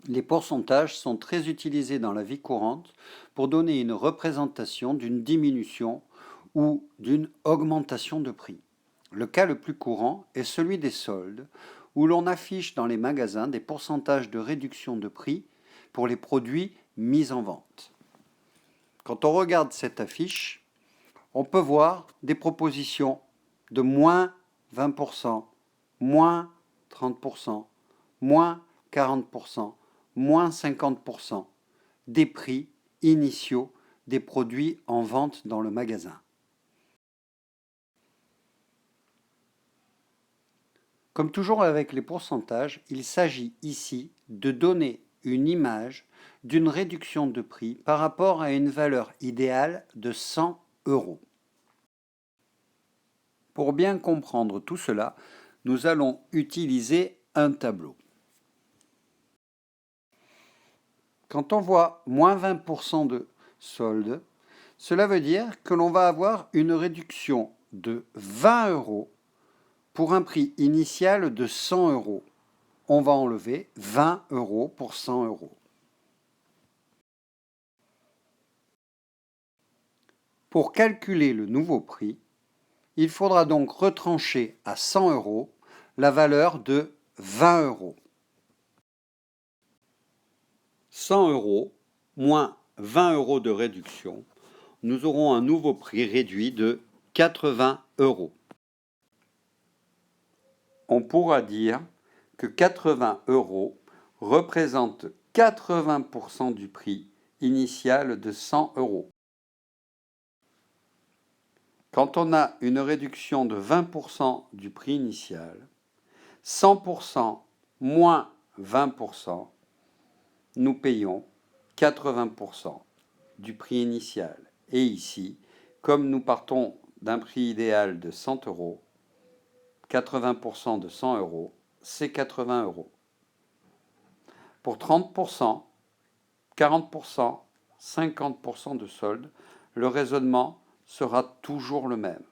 Les pourcentages sont très utilisés dans la vie courante pour donner une représentation d'une diminution ou d'une augmentation de prix. Le cas le plus courant est celui des soldes, où l'on affiche dans les magasins des pourcentages de réduction de prix pour les produits mis en vente. Quand on regarde cette affiche, on peut voir des propositions de moins 20%, moins 30%, moins 40%, moins 50% des prix initiaux des produits en vente dans le magasin. Comme toujours avec les pourcentages, il s'agit ici de donner une image d'une réduction de prix par rapport à une valeur idéale de 100 euros. Pour bien comprendre tout cela, nous allons utiliser un tableau. Quand on voit moins 20% de solde, cela veut dire que l'on va avoir une réduction de 20 euros pour un prix initial de 100 euros. On va enlever 20 euros pour 100 euros. Pour calculer le nouveau prix, il faudra donc retrancher à 100 euros la valeur de 20 euros. 100 euros moins 20 euros de réduction, nous aurons un nouveau prix réduit de 80 euros. On pourra dire que 80 euros représente 80% du prix initial de 100 euros. Quand on a une réduction de 20% du prix initial, 100% moins 20%, nous payons 80% du prix initial. Et ici, comme nous partons d'un prix idéal de 100 euros, 80% de 100 euros, c'est 80 euros. Pour 30%, 40%, 50% de solde, le raisonnement sera toujours le même.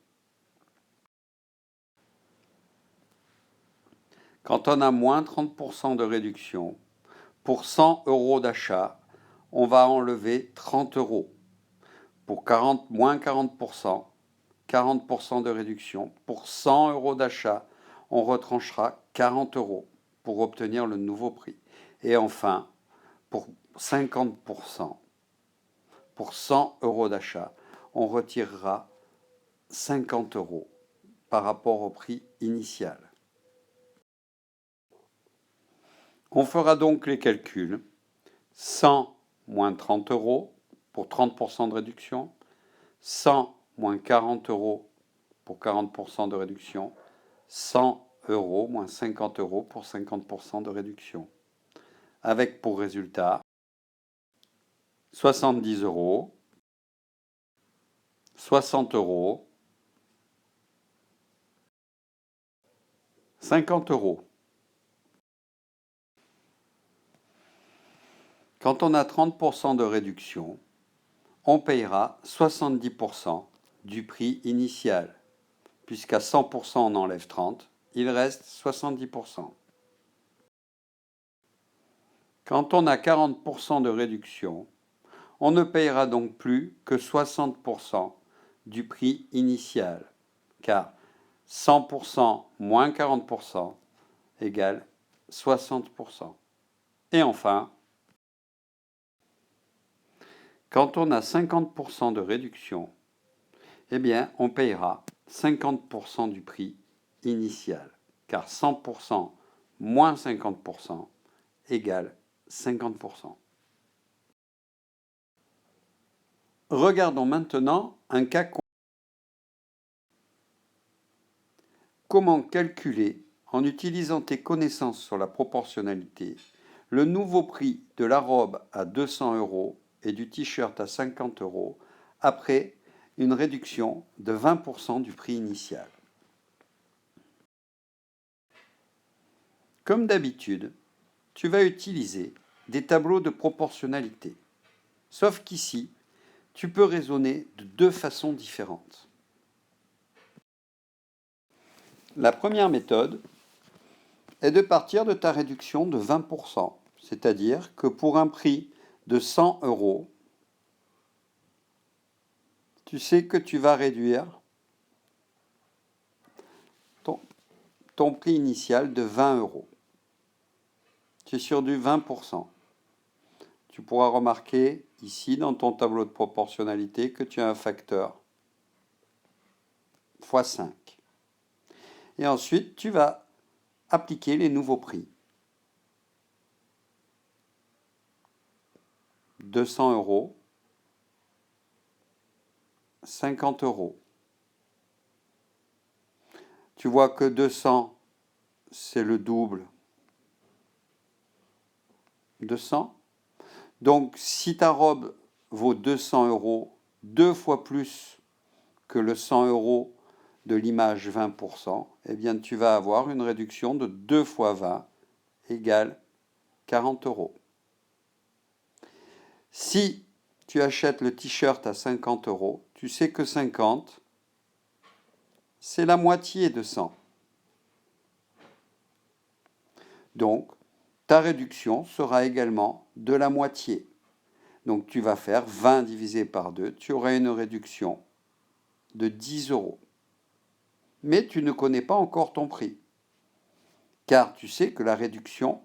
Quand on a moins 30% de réduction, pour 100 euros d'achat, on va enlever 30 euros. Pour moins 40%, 40% de réduction. Pour 100 euros d'achat, on retranchera 40 euros pour obtenir le nouveau prix. Et enfin, pour 50%, pour 100 euros d'achat, on retirera 50 euros par rapport au prix initial. On fera donc les calculs. 100 moins 30 euros pour 30% de réduction, 100 moins 40 euros pour 40% de réduction, 100 euros moins 50 euros pour 50% de réduction. Avec pour résultat 70 euros, 60 euros, 50 euros. Quand on a 30% de réduction, on payera 70% du prix initial, puisqu'à 100% on enlève 30, il reste 70%. Quand on a 40% de réduction, on ne payera donc plus que 60% du prix initial, car 100% moins 40% égale 60%. Et enfin, quand on a 50% de réduction, eh bien, on payera 50% du prix initial, car 100% moins 50% égale 50%. Regardons maintenant un cas concret. Comment calculer, en utilisant tes connaissances sur la proportionnalité, le nouveau prix de la robe à 200 euros et du t-shirt à 50 euros après une réduction de 20% du prix initial? Comme d'habitude, tu vas utiliser des tableaux de proportionnalité. Sauf qu'ici, tu peux raisonner de deux façons différentes. La première méthode est de partir de ta réduction de 20%. C'est-à-dire que pour un prix de 100 euros, tu sais que tu vas réduire ton prix initial de 20 euros. Tu es sur du 20%. Tu pourras remarquer ici dans ton tableau de proportionnalité que tu as un facteur x 5. Et ensuite, tu vas appliquer les nouveaux prix. 200 euros, 50 euros. Tu vois que 200, c'est le double de 100. Donc, si ta robe vaut 200 euros, 2 fois plus que le 100 euros de l'image 20%, eh bien, tu vas avoir une réduction de 2 fois 20 égale 40 euros. Si tu achètes le t-shirt à 50 euros, tu sais que 50, c'est la moitié de 100. Donc, ta réduction sera également de la moitié. Donc, tu vas faire 20 divisé par 2, tu auras une réduction de 10 euros. Mais tu ne connais pas encore ton prix. Car tu sais que la réduction,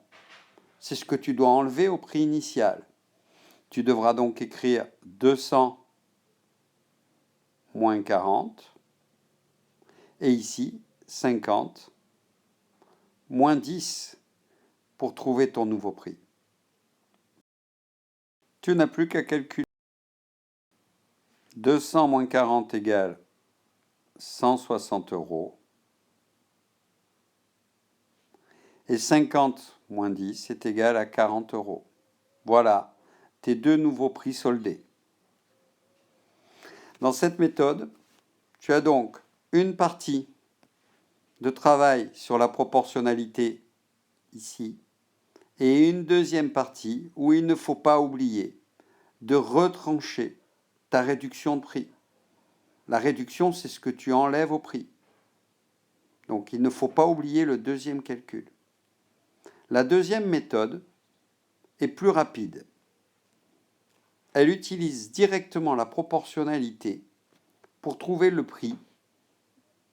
c'est ce que tu dois enlever au prix initial. Tu devras donc écrire 200 moins 40. Et ici, 50 moins 10 pour trouver ton nouveau prix. Tu n'as plus qu'à calculer. 200 moins 40 égale 160 euros. Et 50 moins 10 est égal à 40 euros. Voilà tes deux nouveaux prix soldés. Dans cette méthode, tu as donc une partie de travail sur la proportionnalité ici et une deuxième partie où il ne faut pas oublier de retrancher ta réduction de prix. La réduction, c'est ce que tu enlèves au prix. Donc, il ne faut pas oublier le deuxième calcul. La deuxième méthode est plus rapide. Elle utilise directement la proportionnalité pour trouver le prix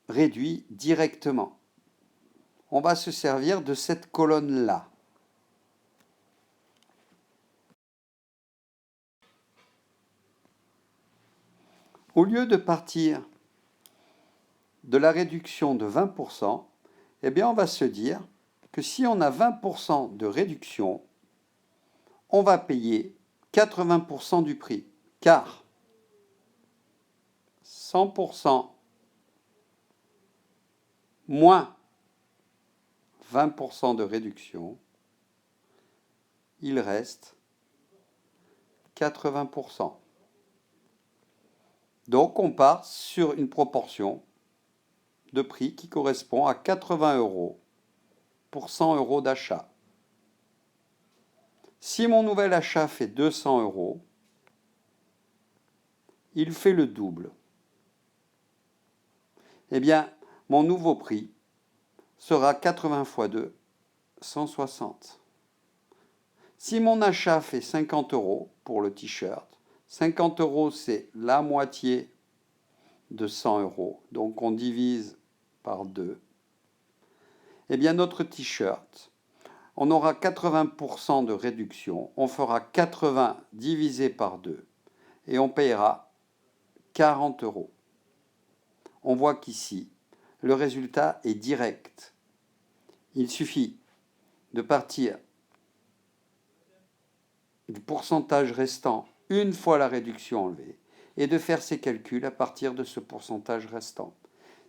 réduit directement. On va se servir de cette colonne-là. Au lieu de partir de la réduction de 20%, eh bien on va se dire que si on a 20% de réduction, on va payer 80% du prix, car 100% moins 20% de réduction, il reste 80%. Donc on part sur une proportion de prix qui correspond à 80 euros pour 100 euros d'achat. Si mon nouvel achat fait 200 euros, il fait le double. Eh bien, mon nouveau prix sera 80 fois 2, 160. Si mon achat fait 50 euros pour le t-shirt, 50 euros c'est la moitié de 100 euros, donc on divise par 2. Eh bien, notre t-shirt, on aura 80% de réduction, on fera 80 divisé par 2 et on payera 40 euros. On voit qu'ici, le résultat est direct. Il suffit de partir du pourcentage restant une fois la réduction enlevée et de faire ses calculs à partir de ce pourcentage restant.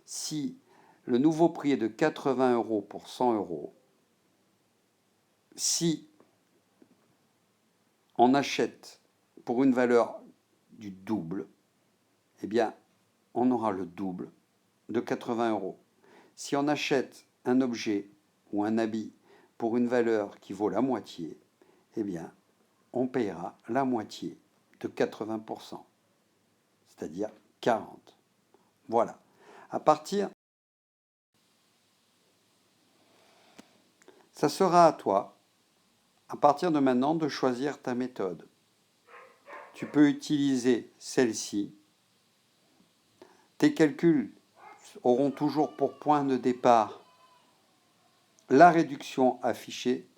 Si le nouveau prix est de 80 euros pour 100 euros, si on achète pour une valeur du double, eh bien, on aura le double de 80 euros. Si on achète un objet ou un habit pour une valeur qui vaut la moitié, eh bien, on payera la moitié de 80%, c'est-à-dire 40. Voilà. À partir, ça sera à toi à partir de maintenant de choisir ta méthode. Tu peux utiliser celle-ci. Tes calculs auront toujours pour point de départ la réduction affichée,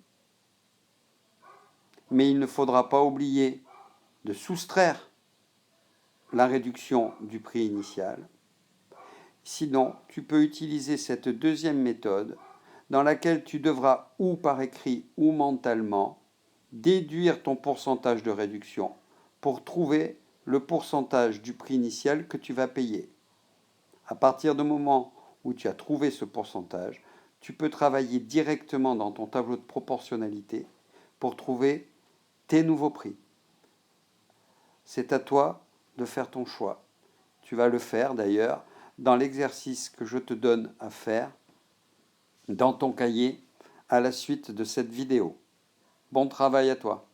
mais il ne faudra pas oublier de soustraire la réduction du prix initial. Sinon, tu peux utiliser cette deuxième méthode dans laquelle tu devras, ou par écrit ou mentalement, déduire ton pourcentage de réduction pour trouver le pourcentage du prix initial que tu vas payer. À partir du moment où tu as trouvé ce pourcentage, tu peux travailler directement dans ton tableau de proportionnalité pour trouver tes nouveaux prix. C'est à toi de faire ton choix. Tu vas le faire d'ailleurs dans l'exercice que je te donne à faire dans ton cahier à la suite de cette vidéo. Bon travail à toi.